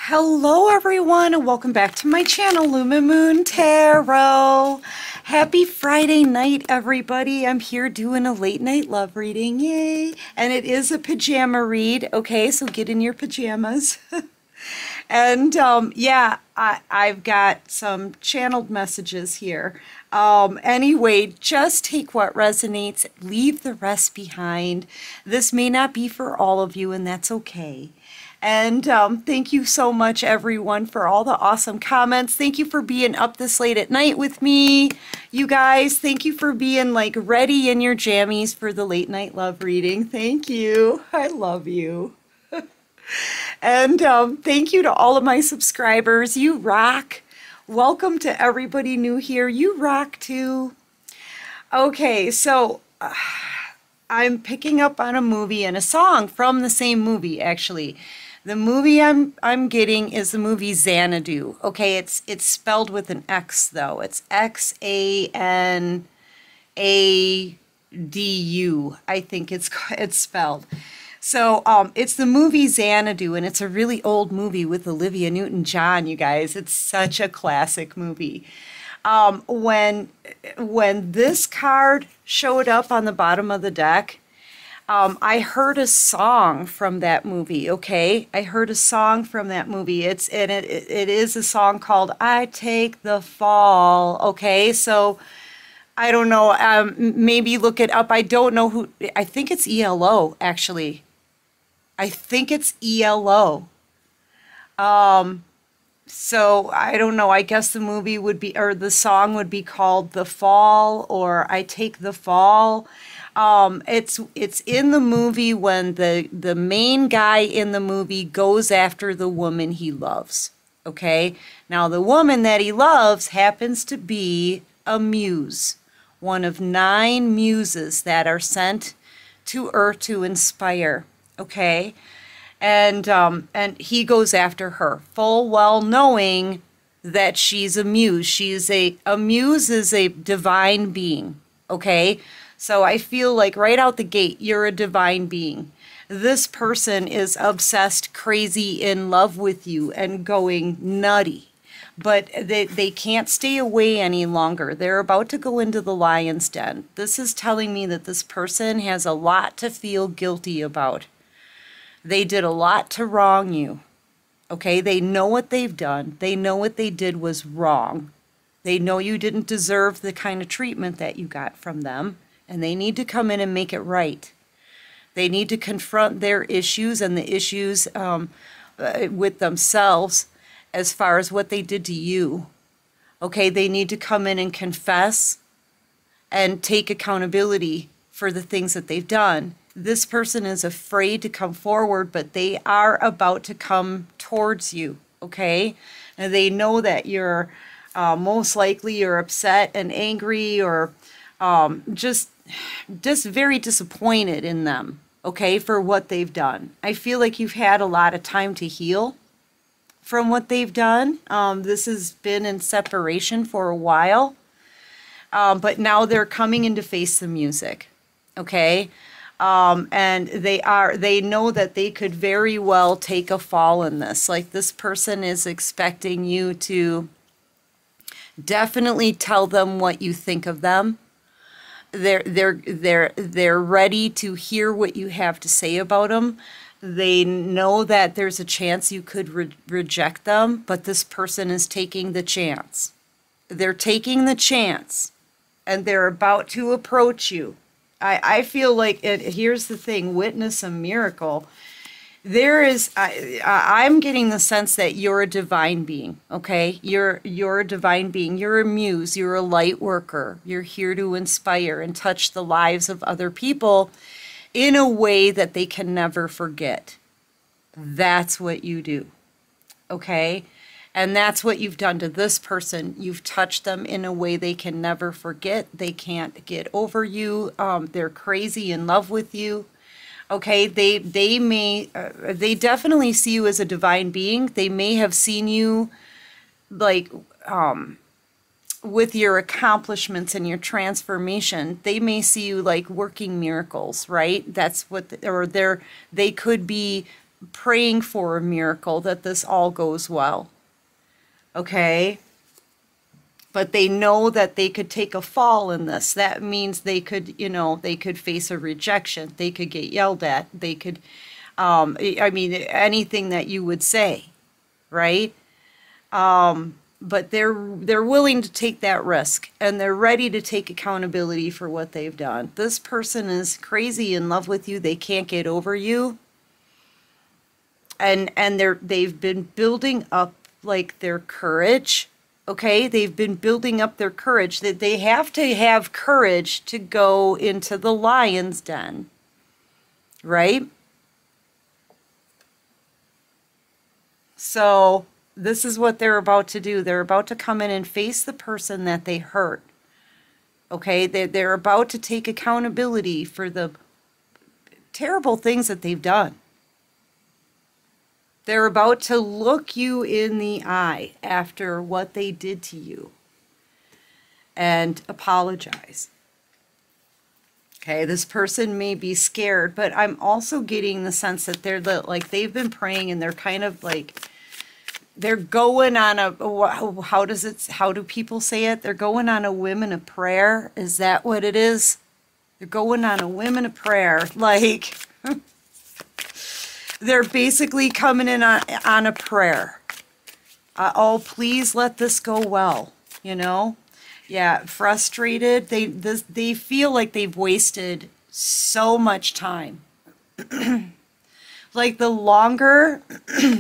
Hello everyone and welcome back to my channel, Lumen Moon Tarot. Happy Friday night everybody. I'm here doing a late night love reading, yay. And it is a pajama read, okay, so get in your pajamas. And yeah, I've got some channeled messages here. Anyway, just take what resonates, leave the rest behind. This may not be for all of you and that's okay. And thank you so much, everyone, for all the awesome comments. Thank you for being up this late at night with me. You guys, thank you for being like ready in your jammies for the late night love reading. Thank you. I love you. And thank you to all of my subscribers. You rock. Welcome to everybody new here. You rock too. Okay, so I'm picking up on a movie and a song from the same movie, actually. The movie I'm getting is the movie Xanadu. Okay, it's spelled with an X though. It's Xanadu. I think it's spelled. So it's the movie Xanadu, and it's a really old movie with Olivia Newton-John. You guys, it's such a classic movie. When this card showed up on the bottom of the deck, I heard a song from that movie, okay? I heard a song from that movie. It is a song called I Take the Fall, okay? So I don't know, maybe look it up. I don't know who, I think it's ELO, actually. I think it's ELO. So I don't know, I guess the movie would be, or the song would be called The Fall, or I Take the Fall. It's in the movie when the main guy in the movie goes after the woman he loves. Okay? Now the woman that he loves happens to be a muse, one of 9 muses that are sent to Earth to inspire. Okay? And he goes after her, full well knowing that she's a muse. She's a muse is a divine being. Okay? So I feel like right out the gate, you're a divine being. This person is obsessed, crazy, in love with you and going nutty. But they can't stay away any longer. They're about to go into the lion's den. This is telling me that this person has a lot to feel guilty about. They did a lot to wrong you. Okay, they know what they've done. They know what they did was wrong. They know you didn't deserve the kind of treatment that you got from them. And they need to come in and make it right. They need to confront their issues and the issues with themselves as far as what they did to you. Okay, they need to come in and confess and take accountability for the things that they've done. This person is afraid to come forward, but they are about to come towards you, okay? And they know that you're most likely you're upset and angry or just very disappointed in them, okay, for what they've done. I feel like you've had a lot of time to heal from what they've done. This has been in separation for a while, but now they're coming in to face the music, okay? And they know that they could very well take a fall in this. Like this person is expecting you to definitely tell them what you think of them. They're ready to hear what you have to say about them. They know that there's a chance you could reject them, but this person is taking the chance. They're taking the chance, and they're about to approach you. I feel like here's the thing: witness a miracle. I'm getting the sense that you're a divine being, okay? You're a divine being. You're a muse. You're a light worker. You're here to inspire and touch the lives of other people in a way that they can never forget. That's what you do, okay? And that's what you've done to this person. You've touched them in a way they can never forget. They can't get over you. They're crazy in love with you. Okay, they definitely see you as a divine being. They may have seen you like with your accomplishments and your transformation. They may see you like working miracles, right? That's what, they could be praying for a miracle, that this all goes well. Okay? But they know that they could take a fall in this. That means they could, they could face a rejection. They could get yelled at. They could, I mean, anything that you would say, right? But they're willing to take that risk, and they're ready to take accountability for what they've done. This person is crazy in love with you. They can't get over you. And they've been building up like their courage. Okay, they've been building up their courage, that they have to have courage to go into the lion's den, right? So this is what they're about to do. They're about to come in and face the person that they hurt. Okay, they're about to take accountability for the terrible things that they've done. They're about to look you in the eye after what they did to you and apologize. Okay, this person may be scared, but I'm also getting the sense that they've been praying, and they're kind of like, they're going on how do people say it? They're going on a whim and a prayer. Is that what it is? They're going on a whim and a prayer. Like, they're basically coming in on a prayer. Oh, please let this go well, Yeah, frustrated. They feel like they've wasted so much time. Like the longer,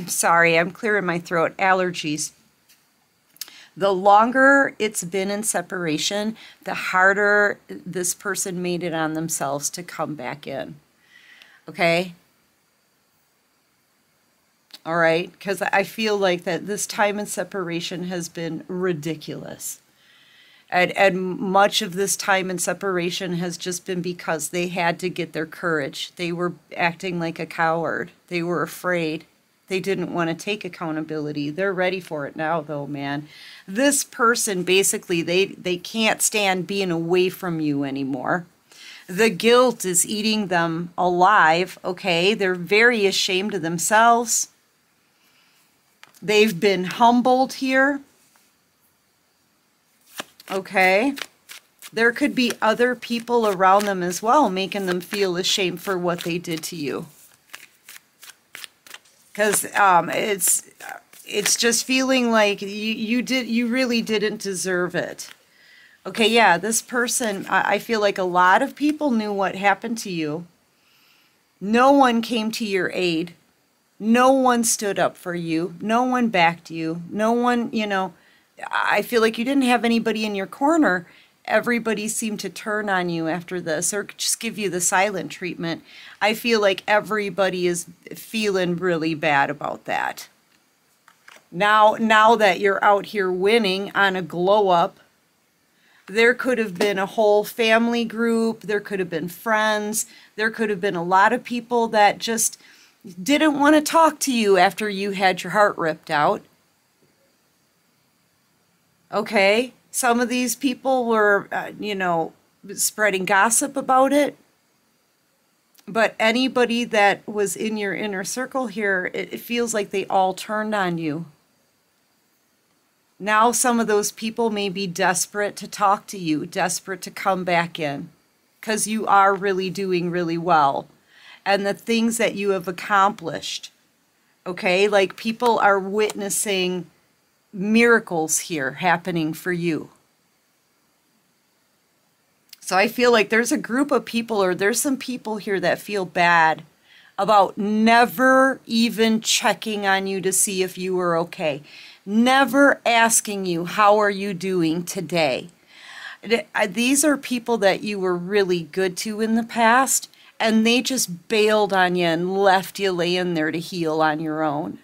sorry, I'm clearing my throat, allergies. The longer it's been in separation, the harder this person made it on themselves to come back in. Okay? All right, because I feel like that this time in separation has been ridiculous. And much of this time in separation has just been because they had to get their courage. They were acting like a coward. They were afraid. They didn't want to take accountability. They're ready for it now, though, man. This person, basically, they can't stand being away from you anymore. The guilt is eating them alive, okay? They're very ashamed of themselves. They've been humbled here. Okay. There could be other people around them as well, making them feel ashamed for what they did to you. Because it's just feeling like you really didn't deserve it. Okay, yeah, this person, I feel like a lot of people knew what happened to you. No one came to your aid. No one stood up for you. No one backed you. No one, I feel like you didn't have anybody in your corner. Everybody seemed to turn on you after this, or just give you the silent treatment. I feel like everybody is feeling really bad about that. Now that you're out here winning on a glow up, there could have been a whole family group. There could have been friends. There could have been a lot of people that just didn't want to talk to you after you had your heart ripped out. Okay, some of these people were, spreading gossip about it. But anybody that was in your inner circle here, it feels like they all turned on you. Now some of those people may be desperate to talk to you, desperate to come back in, because you are really doing really well. And the things that you have accomplished, okay? Like people are witnessing miracles here happening for you. So I feel like there's a group of people, or there's some people here that feel bad about never even checking on you to see if you were okay. Never asking you, how are you doing today? These are people that you were really good to in the past, and they just bailed on you and left you laying there to heal on your own.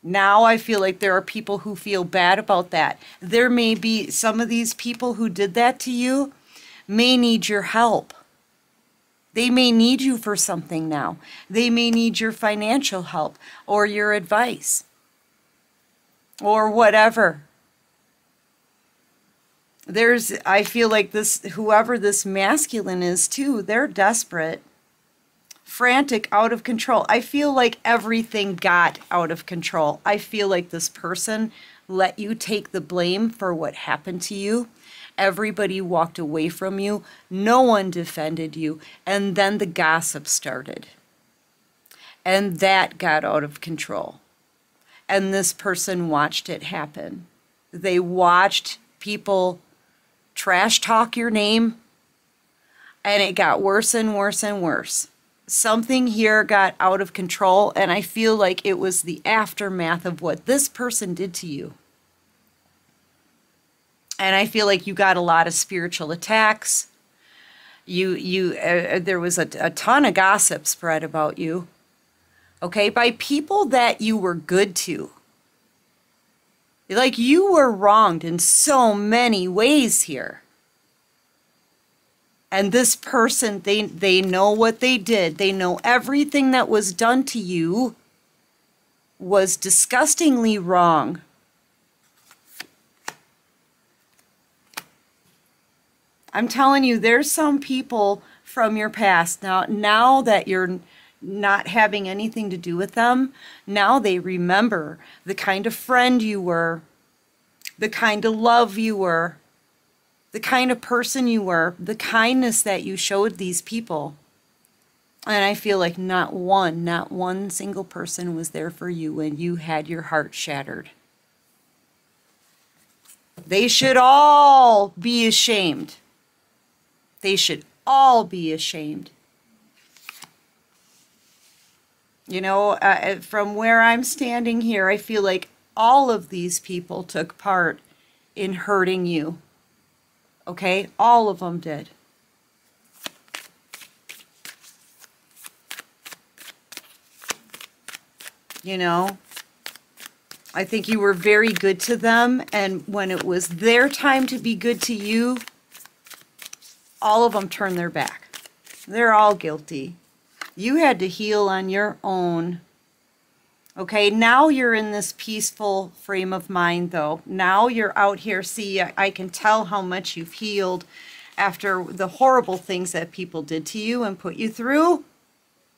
Now I feel like there are people who feel bad about that. There may be some of these people who did that to you may need your help. They may need you for something now. They may need your financial help or your advice or whatever. I feel like whoever this masculine is too, they're desperate. frantic, out of control. I feel like everything got out of control. I feel like this person let you take the blame for what happened to you. Everybody walked away from you. No one defended you. And then the gossip started. And that got out of control. And this person watched it happen. They watched people trash talk your name, and it got worse and worse and worse. Something here got out of control, and I feel like it was the aftermath of what this person did to you. And I feel like you got a lot of spiritual attacks. There was a ton of gossip spread about you, okay, by people that you were good to. Like, you were wronged in so many ways here. And this person, they know what they did. They know everything that was done to you was disgustingly wrong. I'm telling you, there's some people from your past now that you're not having anything to do with them, now they remember the kind of friend you were, the kind of love you were, the kind of person you were, the kindness that you showed these people. And I feel like not one single person was there for you when you had your heart shattered. They should all be ashamed. They should all be ashamed. You know, from where I'm standing here, I feel like all of these people took part in hurting you. Okay? All of them did. You know, I think you were very good to them, and when it was their time to be good to you, all of them turned their back. They're all guilty. You had to heal on your own. Okay, now you're in this peaceful frame of mind, though. Now you're out here. See, I can tell how much you've healed after the horrible things that people did to you and put you through.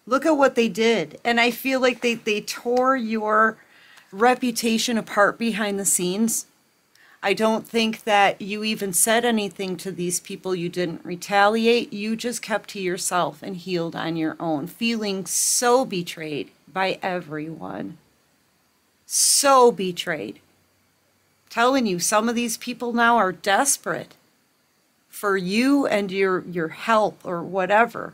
Look at what they did. And I feel like they tore your reputation apart behind the scenes. I don't think that you even said anything to these people. You didn't retaliate. You just kept to yourself and healed on your own, feeling so betrayed by everyone. So betrayed. Telling you, some of these people now are desperate for you and your help or whatever.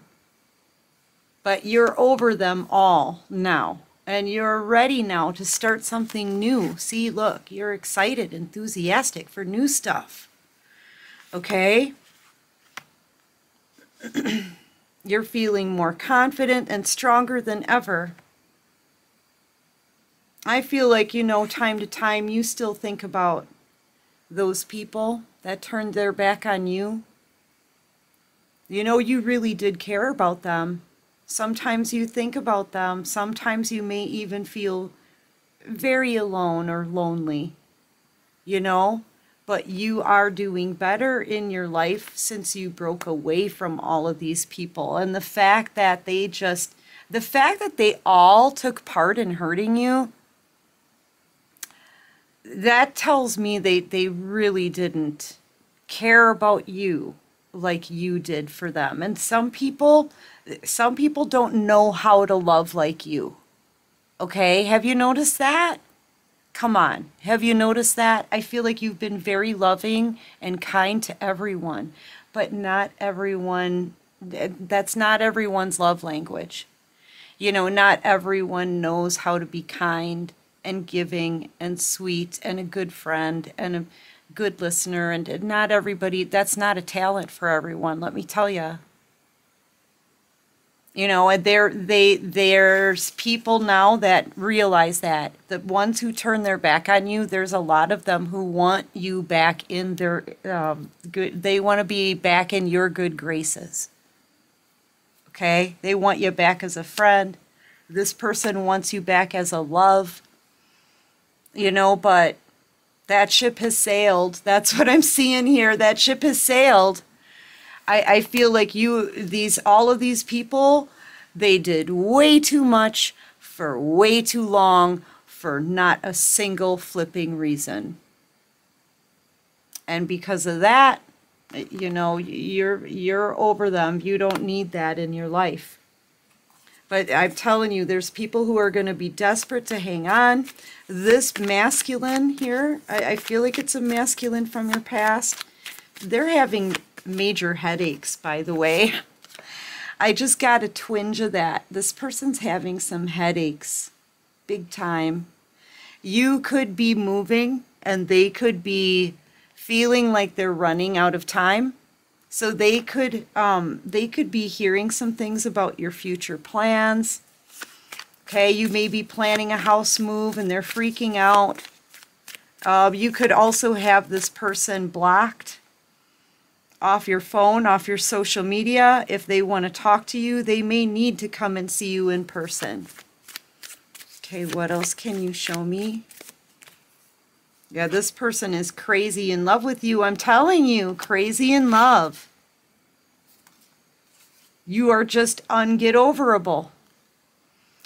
But you're over them all now. And you're ready now to start something new. See, look, you're excited, enthusiastic for new stuff. Okay? You're feeling more confident and stronger than ever. I feel like, you know, time to time you still think about those people that turned their back on you. You know, you really did care about them. Sometimes you think about them. Sometimes you may even feel very alone or lonely, you know, but you are doing better in your life since you broke away from all of these people. And the fact that they all took part in hurting you, that tells me they really didn't care about you like you did for them. And some people don't know how to love like you. Okay? Have you noticed that? Come on. Have you noticed that? I feel like you've been very loving and kind to everyone, but not everyone, that's not everyone's love language. You know, not everyone knows how to be kind and giving and sweet and a good friend and a good listener, and not everybody, that's not a talent for everyone, let me tell you. You know, and there's people now that realize that. The ones who turn their back on you, there's a lot of them who want you back in their good, they want to be back in your good graces. Okay? They want you back as a friend. This person wants you back as a love. You know, but that ship has sailed. That's what I'm seeing here. That ship has sailed. I feel like all of these people, They did way too much for way too long for not a single flipping reason. And because of that, you know, you're over them. You don't need that in your life. But I'm telling you, there's people who are going to be desperate to hang on. This masculine here, I feel like it's a masculine from your past. They're having major headaches, by the way. I just got a twinge of that. This person's having some headaches, big time. You could be moving, and they could be feeling like they're running out of time. So they could be hearing some things about your future plans. Okay, you may be planning a house move and they're freaking out. You could also have this person blocked off your phone, off your social media. If they want to talk to you, they may need to come and see you in person. Okay, what else can you show me? Yeah, this person is crazy in love with you. I'm telling you, crazy in love. You are just unget-overable.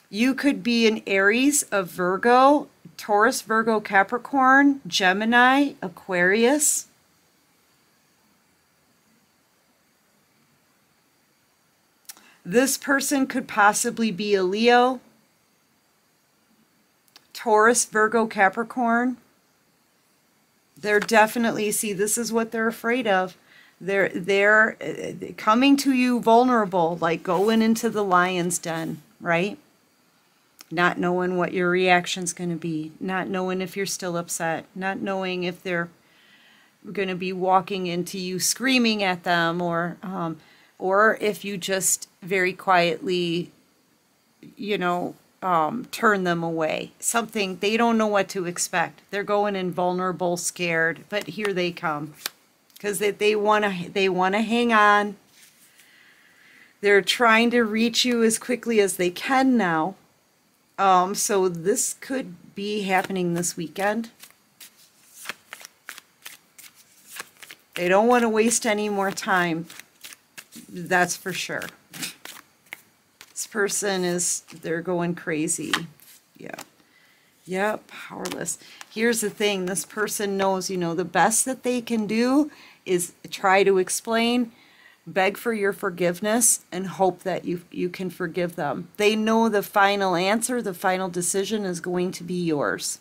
You could be an Aries, a Virgo, Taurus, Virgo, Capricorn, Gemini, Aquarius. This person could possibly be a Leo, Taurus, Virgo, Capricorn. They're definitely, see, this is what they're afraid of. They're coming to you vulnerable, like going into the lion's den, right? Not knowing what your reaction's going to be, not knowing if you're still upset, not knowing if they're going to be walking into you screaming at them, or if you just very quietly, you know, turn them away. Something, they don't know what to expect. They're going in vulnerable, scared, but here they come. Because they want to hang on. They're trying to reach you as quickly as they can now. So this could be happening this weekend. They don't want to waste any more time. That's for sure. This person they're going crazy. Yeah. Yep, powerless. Here's the thing. This person knows, you know, the best that they can do is try to explain, beg for your forgiveness, and hope that you can forgive them. They know the final answer, the final decision is going to be yours.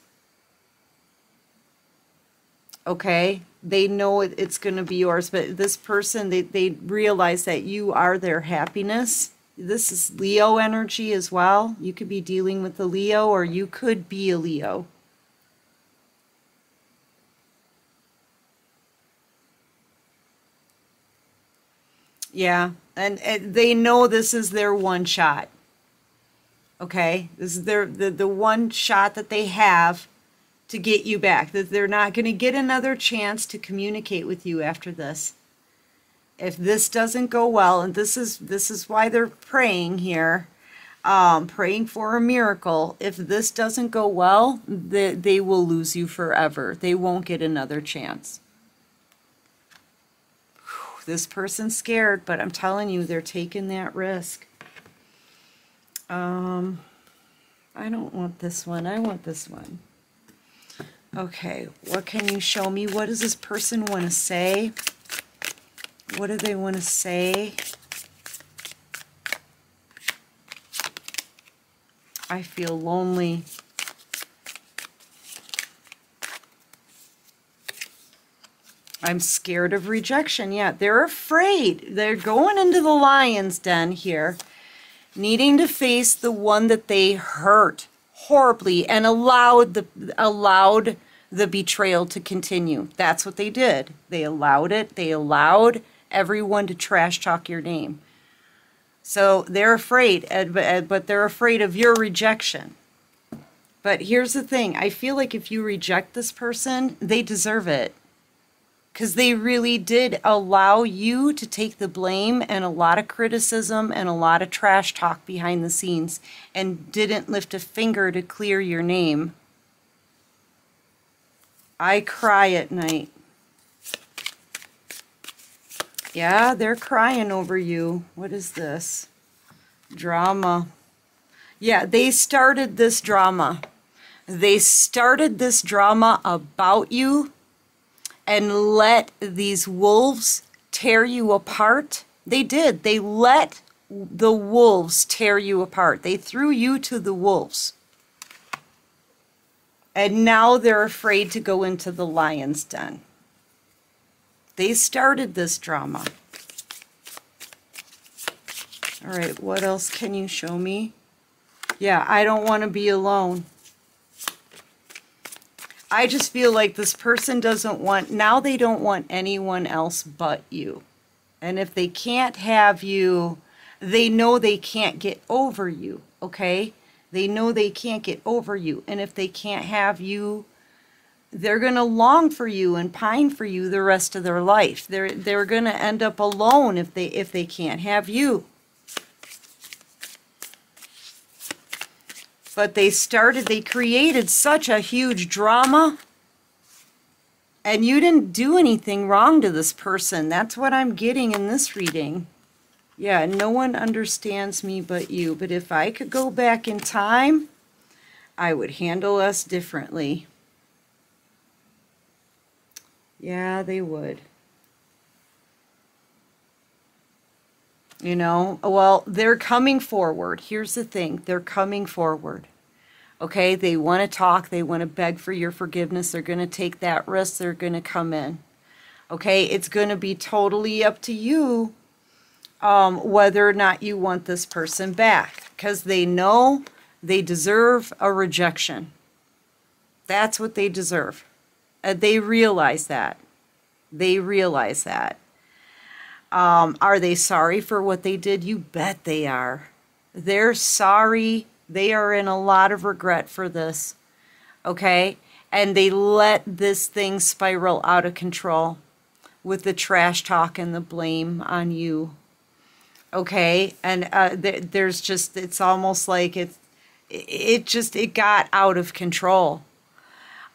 Okay? They know it's going to be yours, but this person, they realize that you are their happiness. This is Leo energy as well. You could be dealing with a Leo, or you could be a Leo. Yeah, and they know this is their one shot. Okay? This is the one shot that they have to get you back. That they're not going to get another chance to communicate with you after this. If this doesn't go well, and this is why they're praying here, praying for a miracle. If this doesn't go well, they will lose you forever. They won't get another chance. Whew, this person's scared, but I'm telling you, they're taking that risk. I don't want this one. I want this one. Okay, what can you show me? What does this person want to say? What do they want to say? I feel lonely. I'm scared of rejection. Yeah, they're afraid. They're going into the lion's den here, needing to face the one that they hurt horribly and allowed the betrayal to continue. That's what they did. They allowed it. They allowed everyone to trash talk your name. So they're afraid, but they're afraid of your rejection. But here's the thing. I feel like if you reject this person, they deserve it. Because they really did allow you to take the blame and a lot of criticism and a lot of trash talk behind the scenes, and didn't lift a finger to clear your name. I cry at night. Yeah, they're crying over you. What is this? Drama. Yeah, they started this drama. They started this drama about you and let these wolves tear you apart. They did. They let the wolves tear you apart. They threw you to the wolves. And now they're afraid to go into the lion's den. They started this drama. All right, what else can you show me? Yeah, I don't want to be alone. I just feel like this person doesn't want, now they don't want anyone else but you. And if they can't have you, they know they can't get over you, okay? They know they can't get over you. And if they can't have you, they're going to long for you and pine for you the rest of their life. They're going to end up alone if they can't have you. But they created such a huge drama, and you didn't do anything wrong to this person. That's what I'm getting in this reading. Yeah, no one understands me but you. But if I could go back in time, I would handle us differently. Yeah, they would. You know, well, they're coming forward. Here's the thing. They're coming forward. Okay, they want to talk. They want to beg for your forgiveness. They're going to take that risk. They're going to come in. Okay, it's going to be totally up to you whether or not you want this person back. Because they know they deserve a rejection. That's what they deserve. They realize that. They realize that. Are they sorry for what they did? You bet they are. They're sorry. They are in a lot of regret for this. Okay? And they let this thing spiral out of control with the trash talk and the blame on you. Okay? And there's just, it's almost like it got out of control.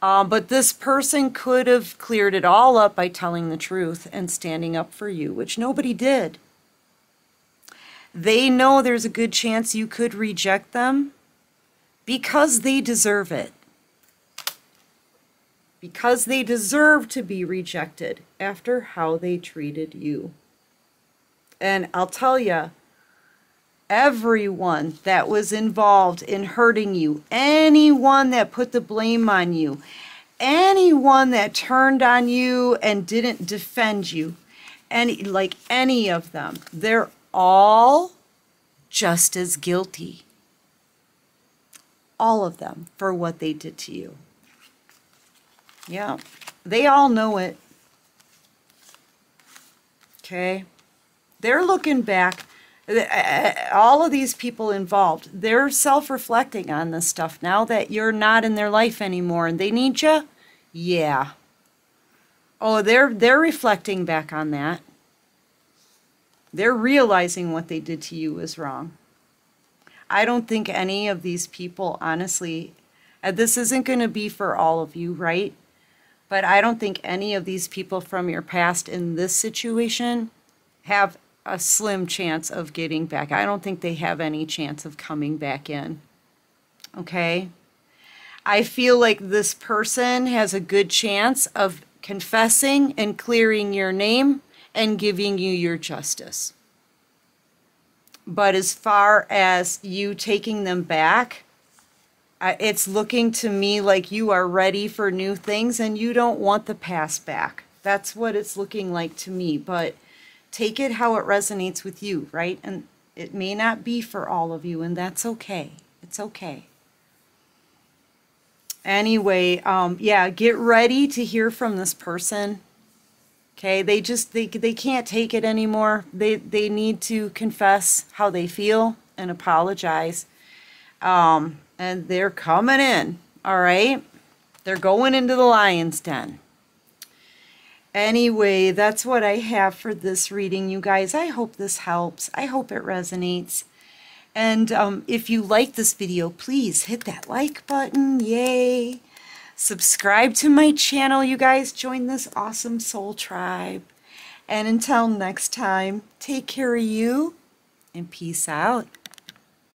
But this person could have cleared it all up by telling the truth and standing up for you, which nobody did. They know there's a good chance you could reject them because they deserve it. Because they deserve to be rejected after how they treated you. And I'll tell you, everyone that was involved in hurting you, anyone that put the blame on you, anyone that turned on you and didn't defend you, any of them, they're all just as guilty. All of them for what they did to you. Yeah, they all know it. Okay? They're looking back. All of these people involved, they're self-reflecting on this stuff now that you're not in their life anymore and they need you. Yeah. Oh, they're reflecting back on that. They're realizing what they did to you was wrong. I don't think any of these people, honestly, this isn't going to be for all of you, right? But I don't think any of these people from your past in this situation have a slim chance of getting back. I don't think they have any chance of coming back in. Okay? I feel like this person has a good chance of confessing and clearing your name and giving you your justice. But as far as you taking them back, it's looking to me like you are ready for new things and you don't want the past back. That's what it's looking like to me. But take it how it resonates with you, right? And it may not be for all of you, and that's okay. It's okay. Anyway, yeah, get ready to hear from this person. Okay, they can't take it anymore. They need to confess how they feel and apologize. And they're coming in, all right? They're going into the lion's den. Anyway, that's what I have for this reading, you guys. I hope this helps. I hope it resonates. And if you like this video, please hit that like button. Yay. Subscribe to my channel, you guys. Join this awesome soul tribe. And until next time, take care of you and peace out.